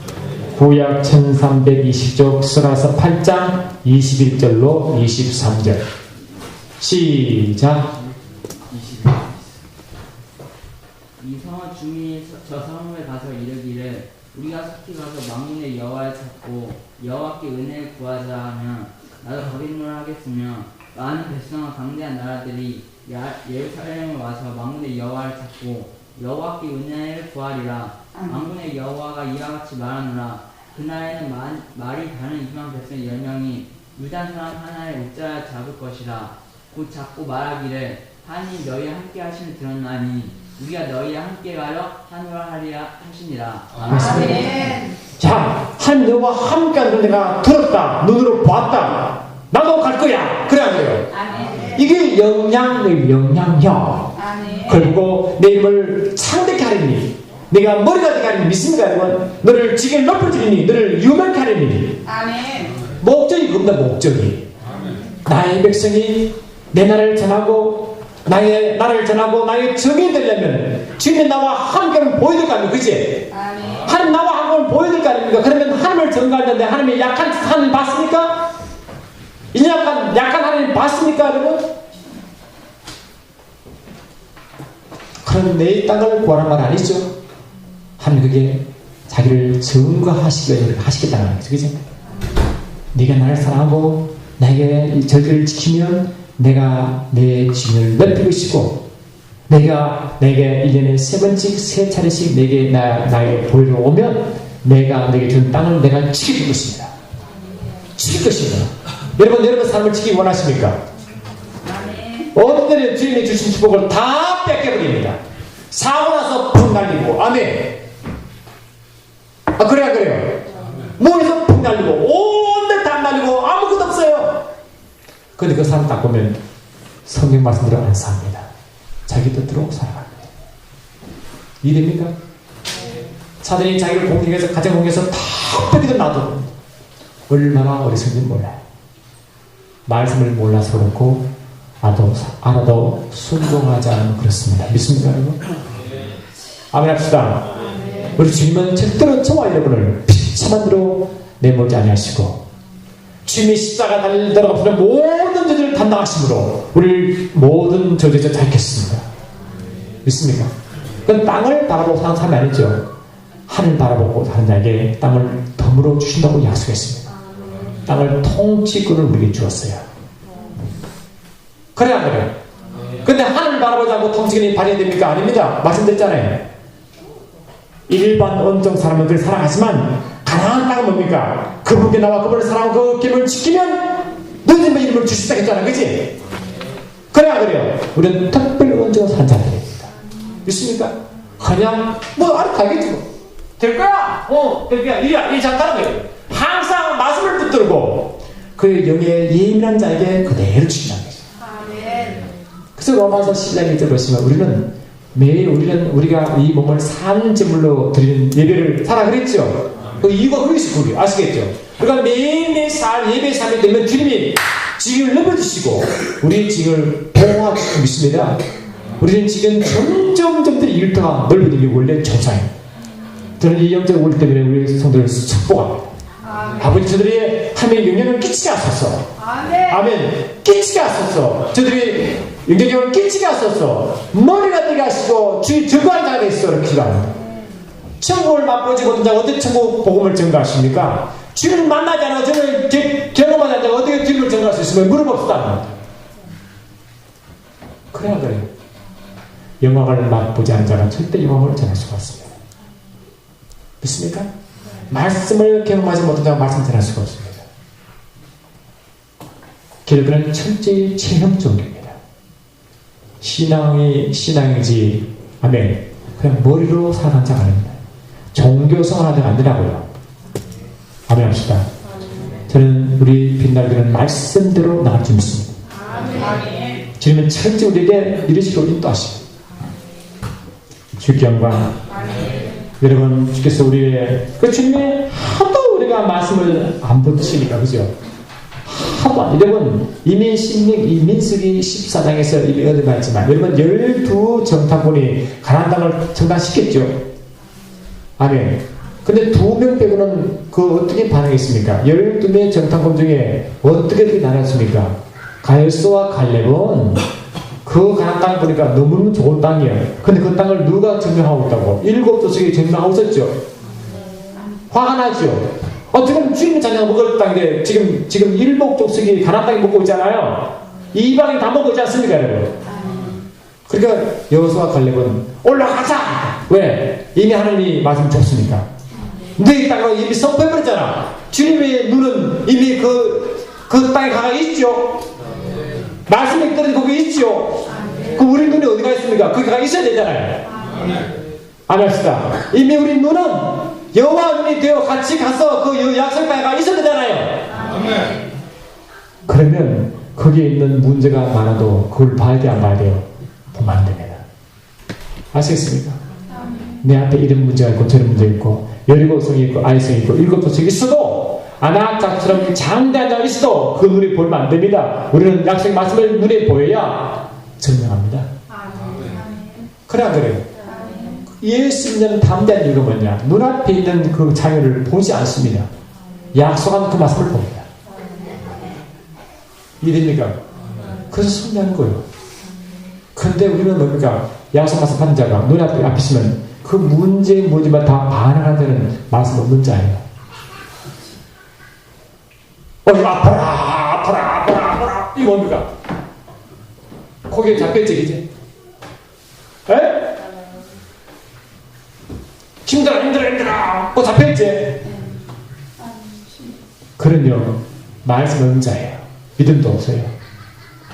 구약 1320조 스가랴서 8장 21절로 23절. 시작. 이 성읍 주민이 저 성읍에 가서 이르기를 우리가 속히 가서 만군의 여호와를 찾고 여호와께 은혜를 구하자 하면 나도 거짓말을 하겠으며 많은 백성과 강대한 나라들이 예루살렘에 와서 만군의 여호와를 찾고 여호와께 은혜를 구하리라. 만군의 여호와가 이와 같이 말하노라. 그날에는 말이 다른 2만 백성 10명이 유다 사람 하나의 옷자를 잡을 것이라. 곧 잡고 말하기를 하나님 너희와 함께 하심을 들었나니 우리가 너희와 함께 가려 하노라 하리라 하시니라. 아멘. 자, 한 너와 함께 하는 내가 들었다. 눈으로 봤다. 나도 갈 거야. 그래 안 그래요? 아멘. 이게 영향력. 아멘. 그리고 내 힘을 창대케 하리니 내가 머리가 되게 하리니 믿습니까 여러분? 너를 지게 높여주리니 너를 유명케 하리니. 아멘. 목적이 그겁니다. 목적이. 나의 백성이 내 나라를 전하고 나의 나라를 전하고 나의 정이 되려면 주님이 나와 함께는 보여줄 거 아닙니까? 그치? 하나님 나와 함께는 보여줄 거 아닙니까? 그러면 하나님을 전가하는데 하나님의 약한 하나님 봤습니까? 이 약한 하나님 봤습니까 여러분? 그럼 내 땅을 구하란 말 아니죠? 하나님 그게 자기를 증거하시기 위해 하시겠다는 거죠. 그치? 네가 나를 사랑하고 나에게 이 절기를 지키면 내가 내 증을 넓힐 것이고 내가 내게 1년에 3번씩 3차례씩 내게 나에게 보이러 오면 내가 내게 준 땅을 내가 지킬 것입니다. 지킬 것입니다. 여러분 삶을 지키기 원하십니까? 어떤 때는 주님이 주신 축복을 다 뺏겨버립니다. 사고 나서 푹 날리고 아멘. 아 그래 안 그래요? 몸에서 푹 날리고 온데 다 날리고 아무것도 없어요. 근데 그 사람 딱 보면 성경 말씀대로 안 삽니다. 자기 뜻대로 살아갑니다. 이해됩니까? 사단이 자기를 공격해서 가정 공격해서 다 뺏기도 놔둬. 얼마나 어리석은지 몰라요. 말씀을 몰라서 그렇고 알아도 순종하지 않으면 그렇습니다. 믿습니까 여러분? 아멘 합시다. 우리 주님은 절대로 저와 여러분을 비참한 대로 내몰지 아니하시고 주님이 십자가 달리도록 앞서 모든 죄를 담당하심으로 우리 모든 저주에서 자유했습니다. 믿습니까? 그건 땅을 바라보고 사는 사람이 아니죠. 하늘 바라보고 사는 자에게 땅을 덤으로 주신다고 약속했습니다. 땅을 통치권을 우리에게 주었어요. 그래 안 그래요? 근데 하늘 바라보지 않고 통치권이 발휘됩니까? 아닙니다. 말씀드렸잖아요. 일반 언정 사람은 그를 사랑하지만 가나안 땅은 뭡니까? 그분께 나와 그분을 사랑하고 그 계명을 지키면 너희들 이름을 주시다 했잖아. 그치? 그래 안 그래요? 우리는 특별 언정을 산 자들입니다. 믿습니까? 그냥 알아가겠지 뭐. 될 거야? 될 거야. 이 장가는 거예요. 항상 말씀을 붙들고 그 영의 예민한 자에게 그대로 주신다는 거죠. 그래서 로마서 11장 1절 보시면 우리는 매일 우리가 이 몸을 산 제물로 드리는 예배를 사라 그랬죠. 그 이유가 그것이 그게 아시겠죠? 그러니까 매일매일 예배 삶이 되면 주님이 지경을 넓어주시고 우리 지경을 보호하고 믿습니다. 우리는 지금 점점점들이 일터가 넓어지는 게 원래 정상이에요. 저는 이 영적 원리 때문에 우리 성도를 축복합니다. 아버지 저들이 하나님의 영향을 끼치게 하소서. 아멘. 끼치게 하소서. 저들이 영적을 끼치게 하소서. 머리가 되게 하시고 주의 증거하는 자가 되시도록 기도합니다. 천국을 맛보지 못한 자가 어떻게 천국 복음을 증거하십니까? 주님을 만나지 않아 저를 경험하지 않은 자가 어떻게 주님을 증거할 수 있으면 물어봅시다. 그래야 그래요. 영광을 맛보지 않은 자는 절대 영광을 전할 수가 없습니다. 믿습니까? 말씀을 경험하지 못한 자가 말씀 전할 수가 없습니다. 기독교는 철저히 체험적입니다. 신앙이지, 아멘. 그냥 머리로 살아가는 자가 아닙니다. 종교생활하는 자가 아니라고요. 아멘 합시다. 저는 우리 빛날교는 말씀대로 나갈 줄 믿습니다. 주님은 철저히 우리에게 이르시도록 인도하시고 주께 영광. 여러분, 주께서 우리의 주님의 하도 우리가 말씀을 안 붙이니까, 그죠? 하도 여러분, 이미 민수기 14장에서 이미 얻어봤지만, 여러분 12 정탐꾼이 가나안 땅을 정탐시켰죠. 아멘. 근데 2명 빼고는 어떻게 반응했습니까? 12명의 정탐꾼 중에 어떻게 나눴습니까? 가열소와 갈렙은 그 가나안 땅을 보니까 너무너무 좋은 땅이에요. 근데 그 땅을 누가 점령하고 있다고? 7 조석이 점령하고 있었죠. 화가 나죠. 지금 주인의 자녀가 먹을 땅인데 지금 7 족속이 가나안 땅에 먹고 있잖아요. 이방인 다 먹고 있지 않습니까, 여러분? 그러니까 여호수아와 갈렙은 올라가자. 왜? 이미 하나님이 말씀 줬으니까. 너희 땅으로 이미 선포해버렸잖아. 주님의 눈은 이미 그 땅에 가가 있죠. 말씀이 떨어진 거기 있죠. 그 우리 눈이 어디가 있습니까? 거기 가 있어야 되잖아요. 아멘 합시다. 이미 우리 눈은 여호와 눈이 되어 같이 가서 그 약속 땅에 가 있어야 되잖아요. 그러면 거기에 있는 문제가 많아도 그걸 봐야 돼, 안 봐야 돼요? 보면 안 됩니다. 아시겠습니까? 내 앞에 이런 문제가 있고 저런 문제가 있고 여리고성이 있고 아이성이 있고 7 조석이 있어도 아낙장처럼 장대한 자가 있어도 그 눈이 보면 안 됩니다. 우리는 약속의 말씀을 눈에 보여야 증명합니다. 그래 안 그래요? 예수 믿는 담대한 이유가 뭐냐? 눈앞에 있는 그 자녀를 보지 않습니다. 약속한 그 말씀을 봅니다. 이해됩니까? 그래서 승리하는 거예요. 그런데 우리는 뭡니까? 약속 말씀 받는 자가 눈앞에 있으면 그 문제의 뭐지만 다 반응하는 자는 말씀 없는 자예요. 아파라. 이거 뭡니까? 거기에 잡혔지, 이제? 에? 힘들어. 잡혔지? 그럼요, 말씀 없는 자예요. 믿음도 없어요.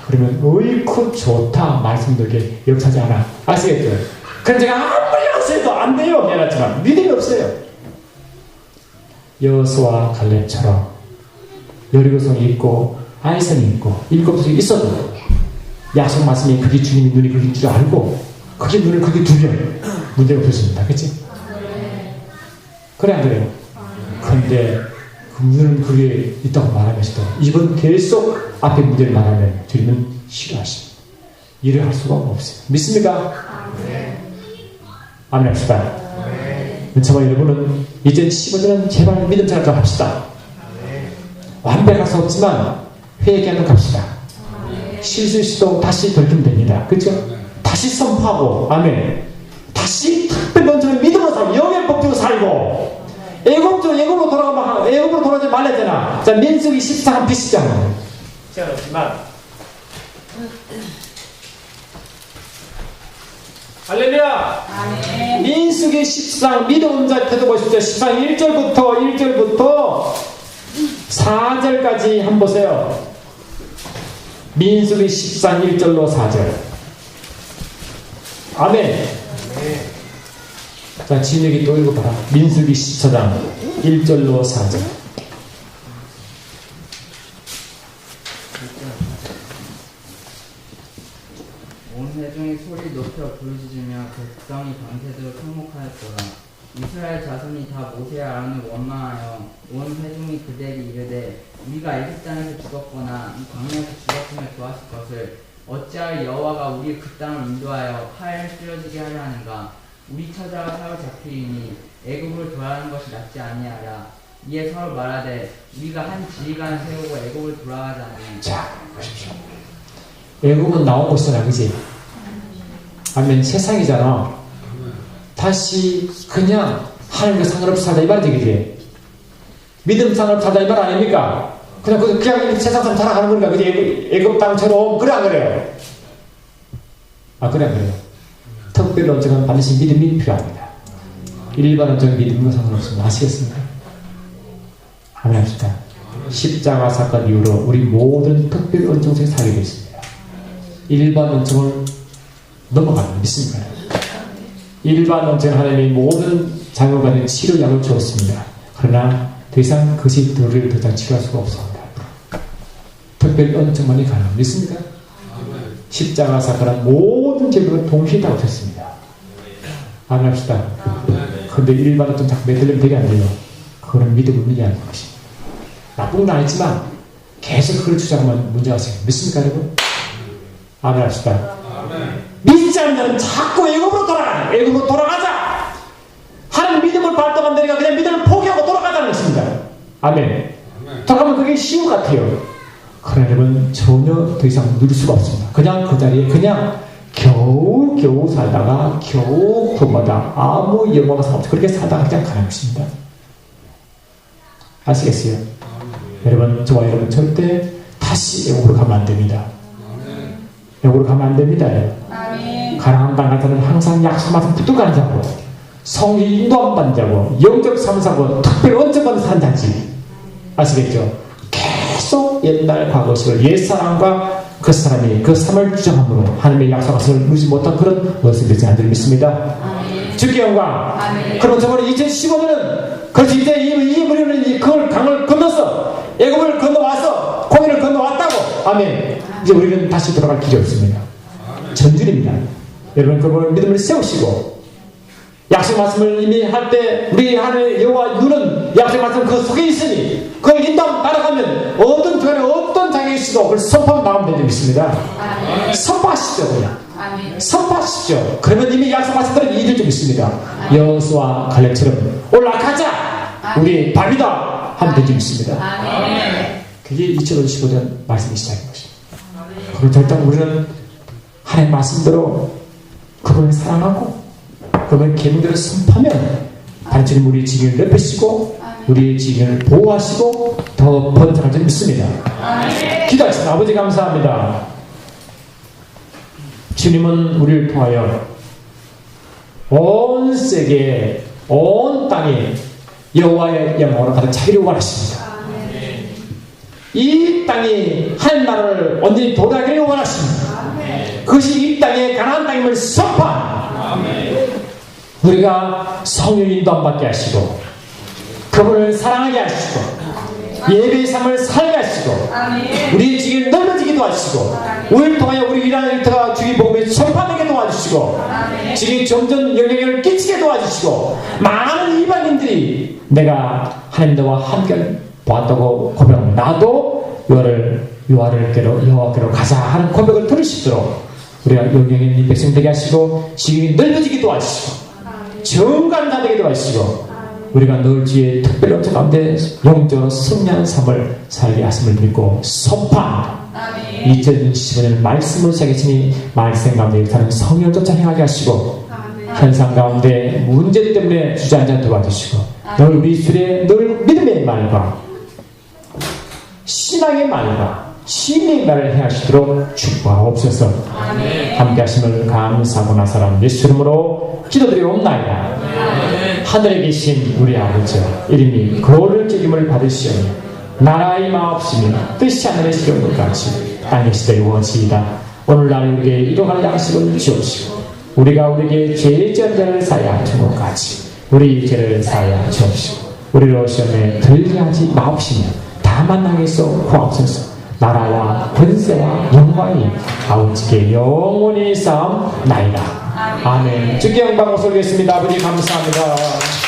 그러면, 어이쿠, 좋다. 말씀도 이렇게 역사하지 않아. 아시겠죠? 그럼 제가 아무리 하셔도 안 돼요. 미안하지만. 믿음이 없어요. 여호수아와 갈렙처럼 여리고성이 있고 아이성이 있고 7 조석이 있어도 약속 말씀이 그게 주님의 눈이 그게 줄 알고 그게 눈을 그게 두면 문제가 없었습니다. 그치? 그래 안 그래요? 그런데 그 눈은 그게 있다고 말하면서도 이번 계속 앞에 문제를 말하면 주님은 싫어하십니다. 일을 할 수가 없어요. 믿습니까? 아멘 합시다. 저와 여러분은 이제 15절은 제발 믿음 생활 좀 합시다. 완벽할 수 없지만 회개하는 갑시다. 실수일 수도 다시 돌리면 됩니다. 그렇죠? 다시 선포하고 아멘. 다시 특별히 먼저 믿음으로 살고 영의 법대로 살고 애국으로 돌아가지 말랬잖아. 자, 민수기 14장 비슷하잖아요. 시간 없지만 할렐루야. 아멘. 민수기 14장 믿음 자 태도 보십시오. 14장 1절부터 4절까지 한번 보세요. 민수기 14장 1절로 4절. 아멘. 자, 진혁이 또 읽어봐라. 민수기 14장 1절로 4절. 온 회중이 소리 높여 부르짖으며 백성이 밤새도록 통곡하였더라. 이스라엘 자손이 다 모세의 아론을 원망하여 온 회중이 그들에게 이르되 우리가 애굽 땅에서 죽었거나 이 광야에서 죽었으면 좋았을 것을 어찌하여 여호와가 우리 그 땅을 인도하여 팔을 쓰러지게 하려 하는가. 우리 처자가 사로잡히리니 애굽으로 돌아가는 것이 낫지 아니하라. 이에 서로 말하되 우리가 한 지휘관을 세우고 애굽으로 돌아가자니. 자, 보십시오. 애굽은 나온 곳이잖아, 그지? 아멘. 세상이잖아. 다시 그냥 하나님과 상관없이 살자 이 말이지, 그지? 믿음 상관없이 살자 이 말 아닙니까? 그냥 세상 사람 살아가는 거니까, 그지? 애굽 땅처럼. 그래 안 그래요? 그래 안 그래요? 특별히 언젠가 반드시 믿음이 필요합니다. 일반 언젠가 믿음과 상관없습니다. 아시겠습니까? 아멘 합시다. 십자가 사건 이후로 우리 모든 특별 언정에 살게 되었습니다. 일반 언정을 넘어가는 믿습니다. 일반 원천 하나님이 모든 장애받는 치료약을 주었습니다. 그러나 더 이상 그것이 너를 더 이상 치료할 수가 없습니다. 특별 은총만이 가능합니다. 믿습니까? 십자가 사건은 모든 죄를 동시에 다 없었습니다. 아멘 합시다. 그런데 일반은 좀 자꾸 매달리면 되게 안 돼요. 그거는 믿음을 위한 것입니다. 나쁜 건 아니지만 계속 그걸 주장하면 문제가 생깁니다. 믿습니까 여러분? 아멘 합시다. 믿지 않는 자는 자꾸 애굽으로 돌아가자. 애굽으로 돌아가자. 하나님 믿음을 발동한다니까 그냥 믿음을 포기하고 돌아가자는 것입니다. 아멘. 돌아가면 그게 쉬운 것 같아요. 그러나 여러분 전혀 더 이상 누릴 수가 없습니다. 그냥 그 자리에 그냥 겨우 살다가 겨우 구원받아 아무 영광과 상관없이 그렇게 살다가 그냥 가는 것입니다. 아시겠어요? 여러분 저와 여러분 절대 다시 애국으로 가면 안 됩니다. 애국으로 가면 안 됩니다. 가나안 땅 같은 데는 항상 약속 말씀 붙들고 가는 자고 성령 인도 안 받는 자고 영적 사무사고 특별히 언제받는 사는 자지. 아시겠죠? 계속 옛날 과거식을 옛사람과 그 사람이 그 삶을 주장함으로 하나님의 약속을 누리지 못한 그런 모습이 되지 않을 믿습니다. 주께 영광. 그럼 저번에 2015년은 그렇지 이제 우리는 그걸 강을 건너서 애굽을 건너와서 고기를 건너왔다고. 아멘. 이제 우리는 다시 돌아갈 길이 없습니다. 전진입니다. 여러분 그걸 믿음을 세우시고 약속 말씀을 이미 할 때 우리 하나님의 여호와 눈은 약속 말씀 그 속에 있으니 그걸 인도하면 따라가면 어떤 중간에 어떤 장애가 있어도 그걸 선포하면 나오면 되지 믿습니다. 선포하십시오 그냥. 선포하십시오. 그러면 이미 약속 말씀들은 이길 줄 믿습니다. 여호수아 갈렙처럼 올라가자 우리 밥이다 하면 되지 믿습니다. 그게 2015년 말씀이 시작인 것입니다. 그리고 절대 우리는 하나님의 말씀대로 그분을 사랑하고 그분의 계명대로 선포하면 단순히 우리 지경을 넓히시고 우리 지경을 보호하시고 더 번창할 줄 믿습니다. 기도하겠습니다. 아버지 감사합니다. 주님은 우리를 통하여 온 세계 온 땅이 여호와의 영광으로 가득 차기를 원하십니다. 이 땅이 한 나라를 온전히 도달하기를 원하십니다. 그것이 이 땅의 가나안 땅임을 선포한 우리가 성령의 인도 안 받게 하시고 그분을 사랑하게 하시고 예배의 삶을 살게 하시고 우리의 지경을 넓어지기도 하시고 우리를 통하여 우리 일하는 일터가 주의 복음에 전파되게 도와주시고 지금 점점 영향을 끼치게 도와주시고 많은 이방인들이 내가 하나님과 함께 보았다고 고백하면 나도 여호와께로 가자 하는 고백을 들을 수 있도록 우리가 영향의 있는 백성 되게 하시고 지경이 넓어지기도 하시고 정감자 되게 도와주시고 우리가 늘 주의 특별히 어떤 가운데 영적으로 승리하는 삶을 살게 하심을 믿고 선포합니다. 2015년 말씀을 시작했으니 말씀 가운데 사는 성령을 쫓아 행하게 하시고 현상 가운데 문제 때문에 주저앉아 도와주시고 늘 우리 술에 늘 믿음의 말과 신앙의 말과 신의 말을 행하시도록 축복하옵소서. 함께 하심을 감사하고 나서는 예수 이름으로 기도드리옵나이다. 하늘에 계신 우리 아버지여 이름이 거룩을 책임을 받으시오니 나라의 마옵시며 뜻이 하늘에 이룬 것 같이 땅에서도 이루어지이다. 오늘날 우리에게 일용할 양식을 주옵시고 우리가 우리에게 죄 지은 자를 사하여 준 것 같이 우리 죄를 사하여 주옵시고 우리로 시험에 들게 하지 마옵시며 다만 나에게서 구하옵소서. 나라와 권세와 영광이 아버지께 영원히 쌓옵나이다. 아멘. 주께 영광을 올리겠습니다. 아버지 감사합니다.